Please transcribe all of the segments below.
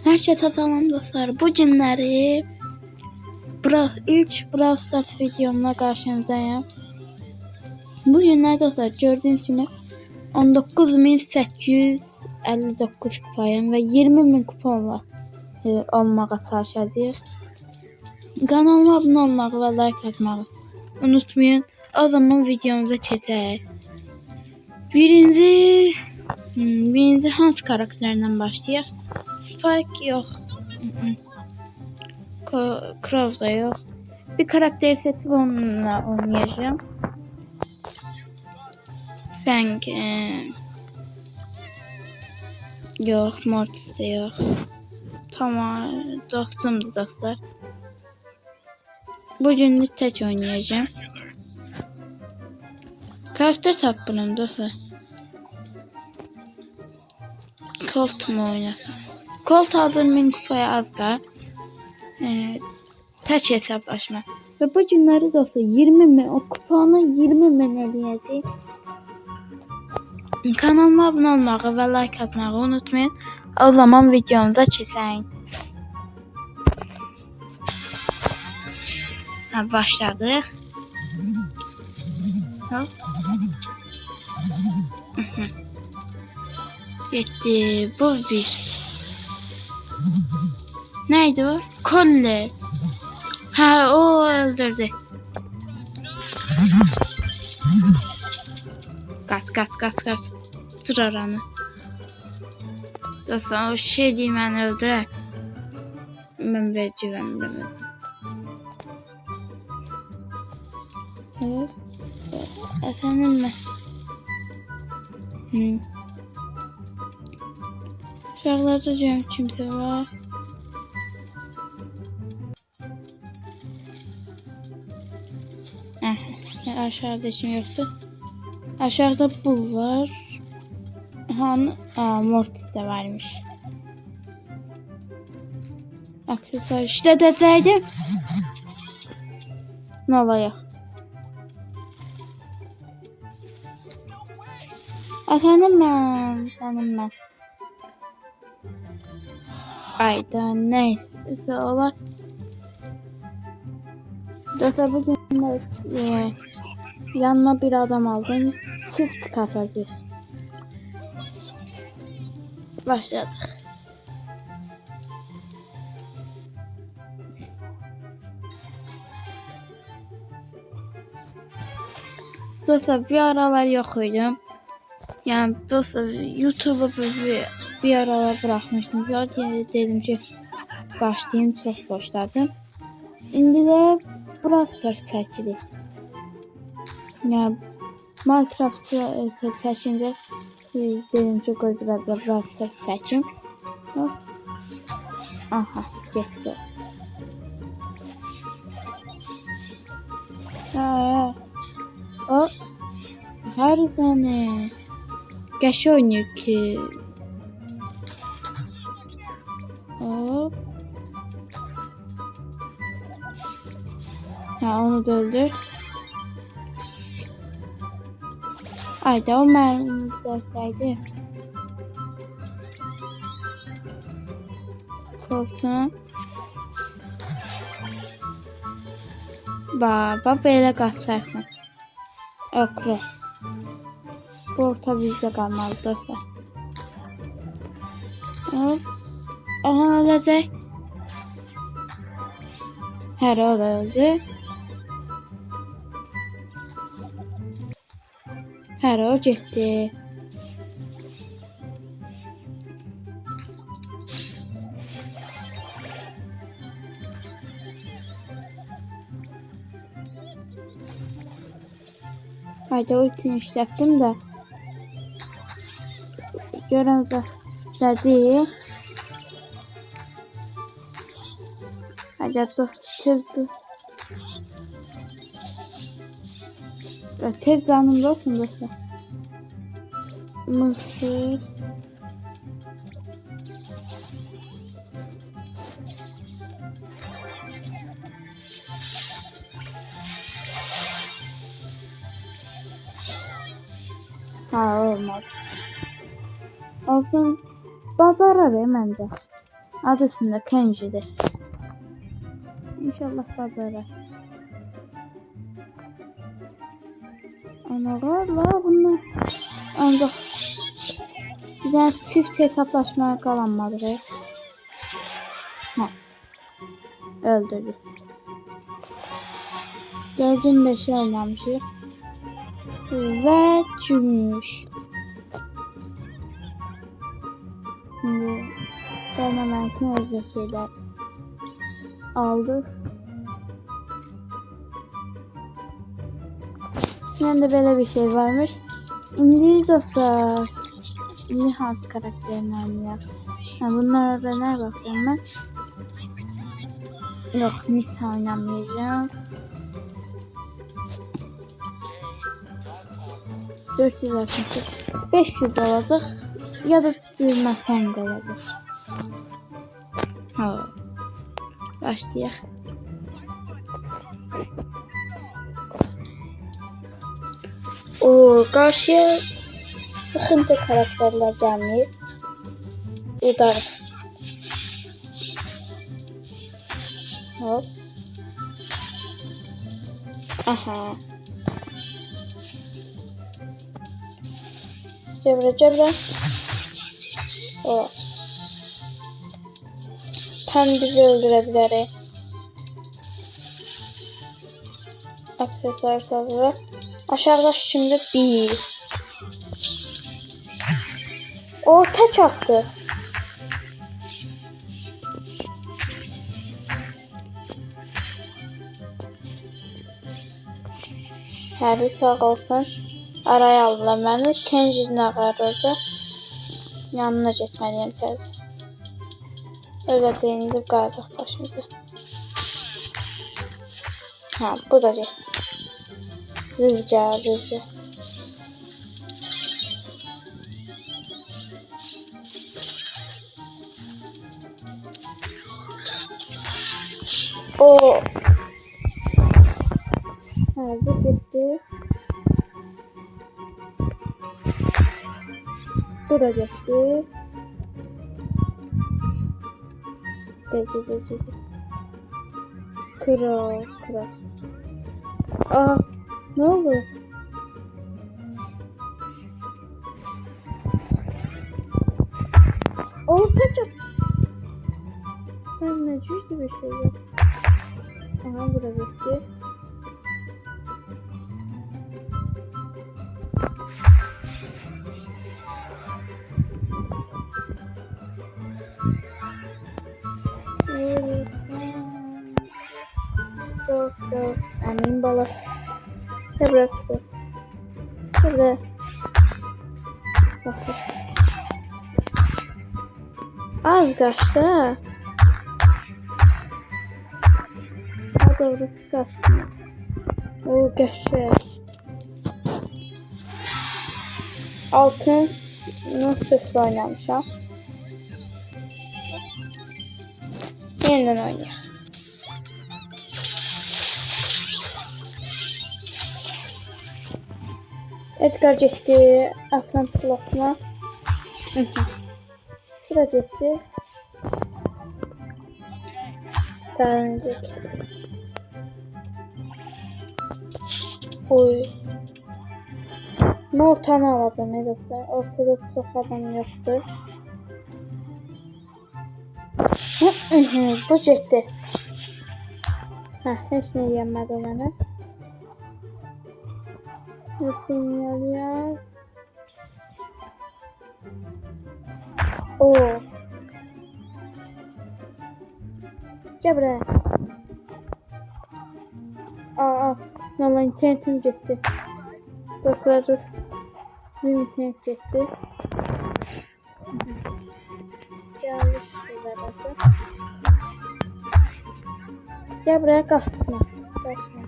Herkese selam dostlar. Bu günleri ilk Brawl Stars videomla karşınızdayım. Bu günler dostlar gördüğünüz gibi 19.859 kupayım ve 20.000 kuponla olmağa çalışacağız. Kanalıma abone olmağı ve like atmağı unutmayın. O zaman videomuza geçelim. Birinci hansı karakterden başlayaq? Spike yok. Crow da yok. Bir karakter seçip onunla oynayacağım. Fang yok. Mortis de yok. Tamam. Dostumdu dostlar. Bugün tek oynayacağım. Karakter tapırım dostlar. Colt mu oynasam? Colt hazır 1000 kupaya az da. Tek hesaplaşma. Ve bu günleri dostlar 20.000 o kuponu 20.000 eləyəcək. Kanalıma abone olmağı ve like atmağı unutmayın. O zaman videomuza keçək. Başladıq. Hop. Getdi. Bu bir. Neydi o? Kolle. Ha, o öldürdü. Kaç. Sır oranı. Dostlar o şey diyeyim ben öldürer. Ben beceririm. Evet. Efendim mi? Uşaqlarda görüm kimsə var. Aşağıda kim yoktu. Aşağıda bu var. Mortis de varmış. Aksesuar işlədəcəydim. Ne olacaq? Sənin mən. Ayda neyse olar. Dostlar bugün yanıma bir adam aldım. Çift kafası. Başladık. Dostlar bir aralar yok idim. Yani dostlar YouTube'u bir aralar bırakmıştım. Zaten dedim ki başlayayım, çok boşladım. İndi de Brawl Stars çəkilir. Yani Minecraft çəkincə dedim ki qoy biraz da Brawl Stars çəkim. Aha, getdi. O her sene geç oynuyor ki. Hop. Onu da öldür. Ayda o mermi uzaksaydı. Koltuğun. Baba belə qaçarsan. Okra. Bu orta bizde kalmalı dostlar. Hop. Aha olacak. Her öldü. Her o getdi. Haydi ultini işlətdim də. Görən dədi. Haydi tezdir. Tez zanımda olsun dostlar. Mısır. Olmaz. Olsun. Bazarar məndə. Adısında Kenji'dir. İnşallah babalar. Anılarla bunlar. Ancak bir tane çift hesaplaşmaya kalanmadı. Ha, öldürdü. 4'ün 5'i oynamışıq. Ve gümüş. Şimdi Dynamite'ın özür şeyler aldık. Yanında böyle bir şey varmış. İndi dostlar. İndi hansı karakterini oynayaq? Bunlara ne bakıyorum ben? Yok, Nita oynamayacağım. 460, 500 olacak ya da düzme feng olacak. Ha, başlayaq. O karşıya sıkıntı karakterler gelmeyip udarıq. Hop. Aha. Cebra. O. Tam bizi öldürebilir. Aksesuar saldı. Aşağıda şimdi bir. O tek attı. Harbi sağ olsun. Araya aldılar beni. Kenji'nin ağırırdı. Yanına getməliyəm tez. Öyle indirib qalacaq başımıza. Ha, bu da getdi. Rüzgar. O. Harbi getdi. Bu da getdi. Gece. Kral. Aa, ne oldu? O kaçak. Ben ne cüzdü bir şey yok. Aha, bu da bitti. Çok. Amin balık. Bıraktı. Şurada. Bakın. Az kaçtı. Az doğru kaçtı. O kaçtı. Altın sıfır oynamışam. Yeniden oynayaq. Edgar getdi. Aslan pilotuna. Şura getdi. Sarıncık. Oy. Ben ortanı aladım dostlar. Ortada çok adam yoktu. Bu getdi. Heç nə yenmədi mənə. Bu sinyal. O. Gel buraya. Aa. Vallahi internetim gitti. Dostlar dur. Benim internet gitti. Yanlış şeyler oldu. Gel buraya kasma. Kasma.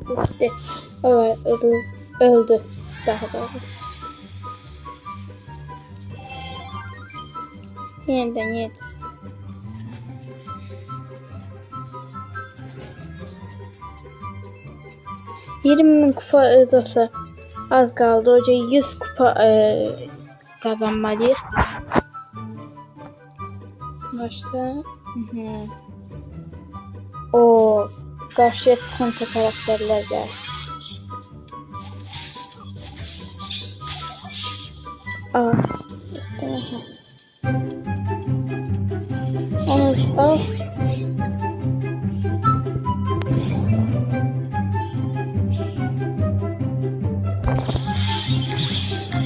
Gitti. Evet, öldü. Daha doğru. Yeniden. 20.000 kupa dostlar az kaldı. Hoca 100 kupa kazanmalıyıq. Başta. O karşıya sıkıntı karakterler gəlir. Aa.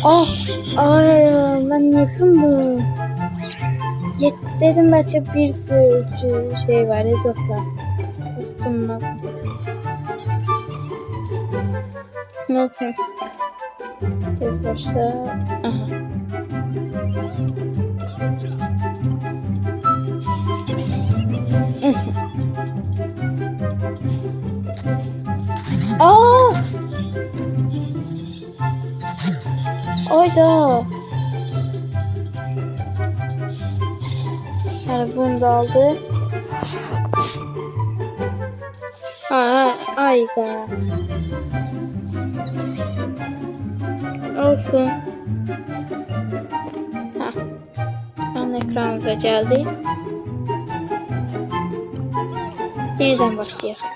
Al. Ay, ben yetim bu. Dedim belki bir sürü şey var ya dostlar. Üstümden. Nasıl? Bir başta. Aha. Aa! Oyda. Yani bunu da aldı. Ayda. Olsun. Ha. An ekranımıza geldi. Yeniden başlayalım.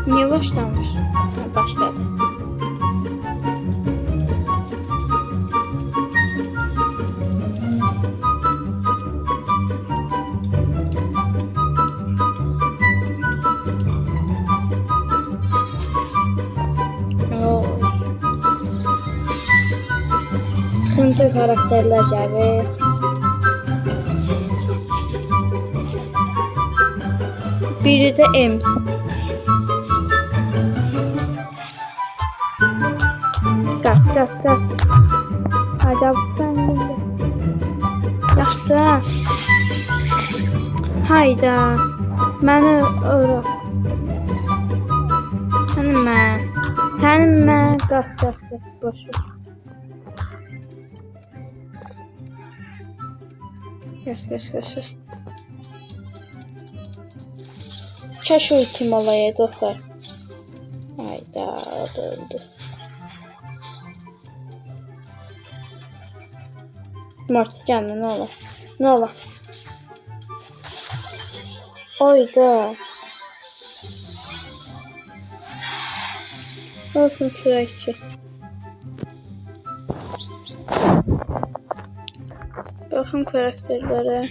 Niye başlamış? Başladı. Sıkıntı karakterler gelir. Biri de M. Kaç. Acaba sen de. Yaxşı. Hayda. Məni öyrət. Sənin mən qaç. Boş ver. Geç. Kaş ultim olaya dostlar. Hayda öldü. Mortis gelme ne olur. Oyda. Olsun sürekli. Bakın karakterlere.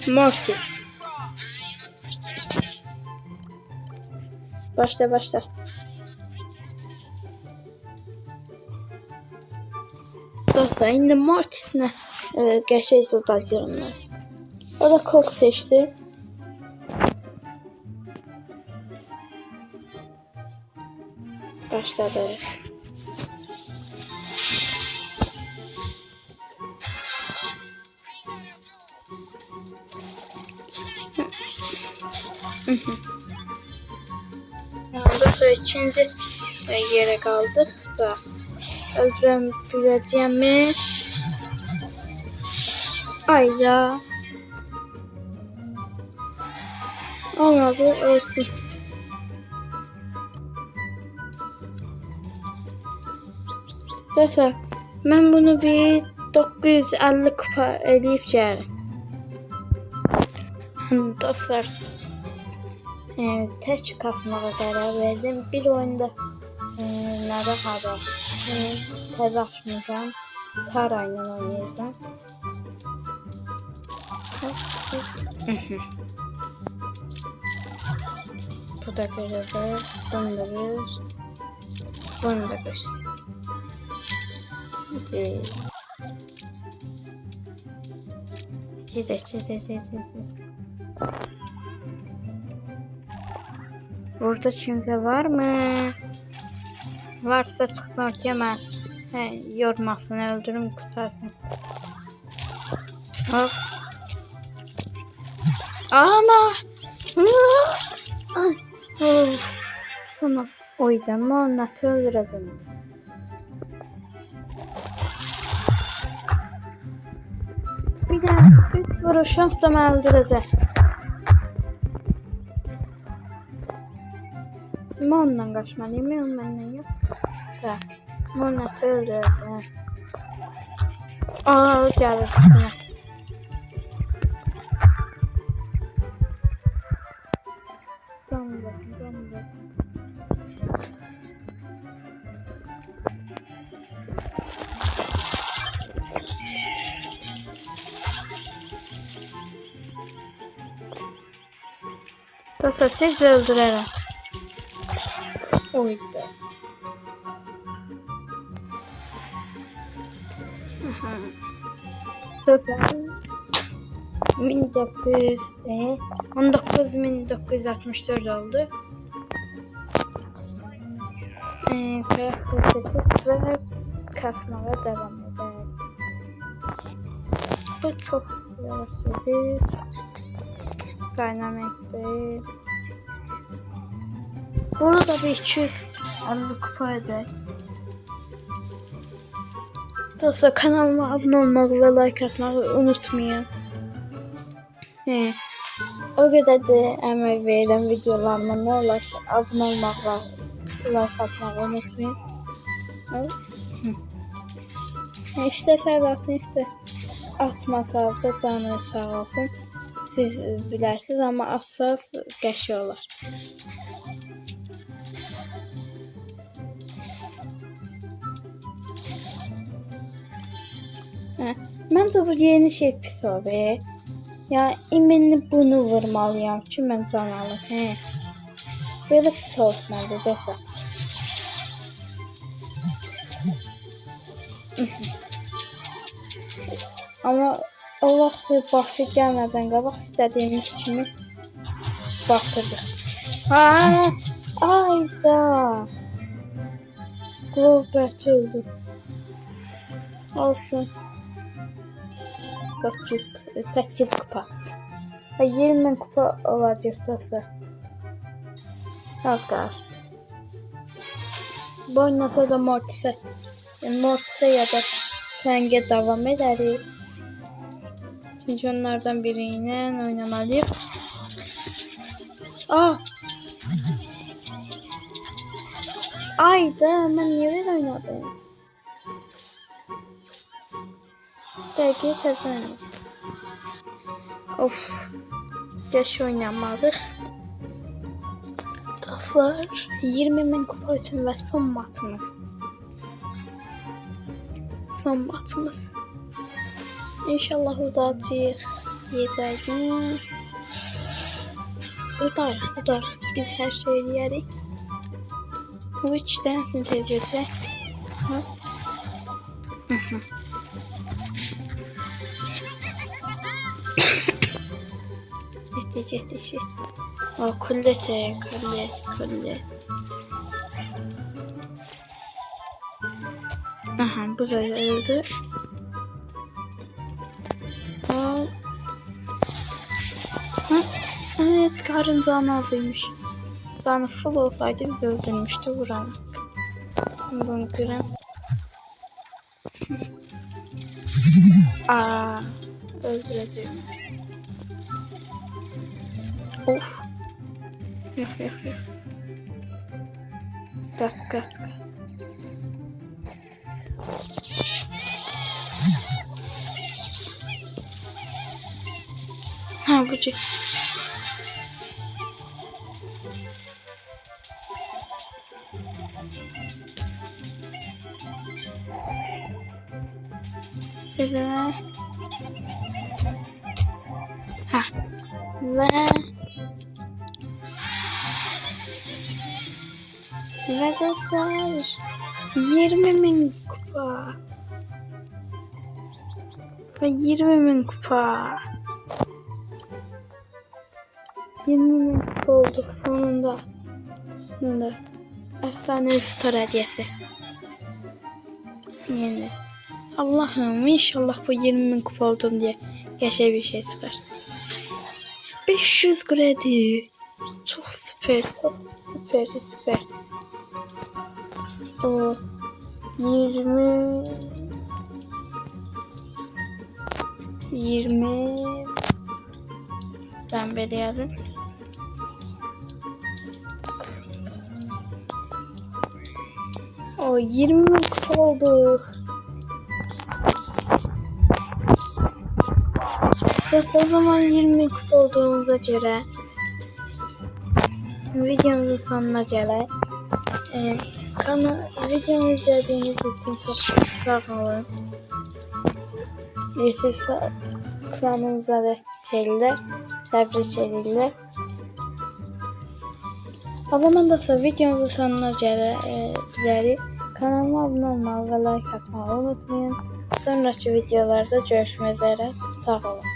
Mortis. Başla. Dostlar indi Mortis'ine geçeceğiz o dacırından. O da Colt seçti. Başladı. Ondan sonra ikinci yere kaldık da öldürebileceğim mi? Ayda. Olmadı olsun. Dostlar ben bunu bir 950 kupa eləyib gəlim. Dostlar tək kasmağa qərar verdim. Bir oyunda nədə hara təzə açmışam. Tara ilə oynayacağım. Bu da görəcək. Bunu da bir. Bunu da bir. Gedək. Burada kimse var mı? Varsa çıksın ki hemen yormasını öldürüm kurtarsın. Hop. Ama. Sana oydama nasıl öldüreceğim? Bir de 3 vuruşumsa məni öldürəcək. Ondan qaçmalıyım, mən məndən yox. Da, onunla öldürəcəm. Aa, gəlir üstünə. Damla. Dostlar, siz öldürərəm. Oydu. Dostlar, 1964 oldu. Ve kasmaya devam eder. Bu çok yavaşladı. Dynamic'te. Burada bir 250 kupa eder. Dostlar, kanalıma abone olmayı ve like atmayı unutmayın. O kadar da emek verirəm videolarıma, ne olar abone olmağı ve like atmayı unutmayın. İstəsəz atın, atmasanız da canınız sağ olsun. Siz bilərsiniz, amma atsaz qəşəng olar. Məncə bu yeni şey pis oldu. Ya indi bunu vurmalıyam ki mən can alım. Böyle pis olmalı desəm. Ama o vaxt başı gəlmədən qabaq istədiyimiz kimi basırdıq. Ayda. Globert öldü. Olsun. 8 kupa. 20.000 kupa olacaqsa. Az qalır. Bu oynasa da Mortis'e ya da Feng'e devam ederiz. Çünkü onlardan biriyle oynamalıyız. Ayda, ben niye böyle oynadım? Belki təzəniz. Of. Geç oynamadık. Dostlar, 20.000 kupa için ve son matımız. İnşallah udacağıq. Yiyəcəkdim. Udarıq. Biz her şeyi yiyərik. Bu içdən necəcək? Geçti. Kulle. Aha, bu da öldü. Evet, karın canı azıymış. Canı full olsaydı biz öldürmüştü vuranı. Bunu gören. Öldüreceğim. Of. Yok. Kaç. Bu şey. Güzel. Ve dostlar 20.000 kupa ve 20.000 kupa 20.000 kupa olduk sonunda. Efsane star hediyesi. Yeni. Allah'ım, inşallah bu 20.000 kupa oldum diye yaşa bir şey çıkar. 500 kredi. Çok süper. O 20 20 ben belə yazım. O 20 kupa oldu. Dostlar, o zaman 20 kupa olduğumuza göre videomuzun sonuna gələk. Videomu izlediğiniz için çok sağ olun. Yusuf klanınıza da tebrik edirlər. O zaman dostlar, videomuzun sonuna gəlirik. Kanalıma abone olmağı ve like atmayı unutmayın. Sonraki videolarda görüşmek üzere. Sağ olun.